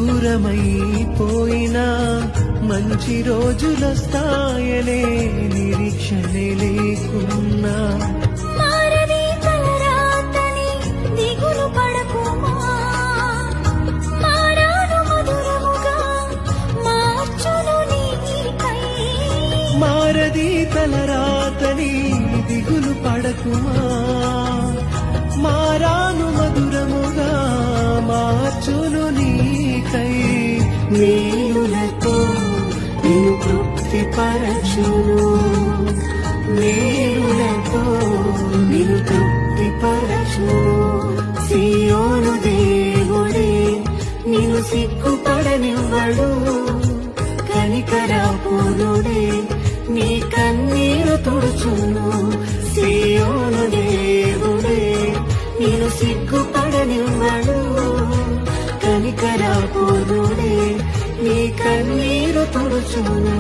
దూరమైపోయినా మంచి రోజులొస్తాయనే నిరీక్షణే లేకున్నా మారది తలరాతని దిగులు పడకుమా, మారాను మధురముగా మార్చును నీకై. మారది తలరాతని దిగులు పడకుమా, మారాను మధురముగా మార్చును నీకై. మేలులతో నిన్ను తృప్తిపరచును, మేలులతో నిన్ను తృప్తిపరచును. సియోను దేవుడే నిన్ను సిగ్గుపడనివ్వడు, కనికరాపూర్ణుడే నీ కన్నీరు తుడుచును. సియోను దేవుడే నిన్ను సిగ్గుపడనివ్వడు, కనికరాపూర్ణుడే నీ కన్నీరు తుడుచును.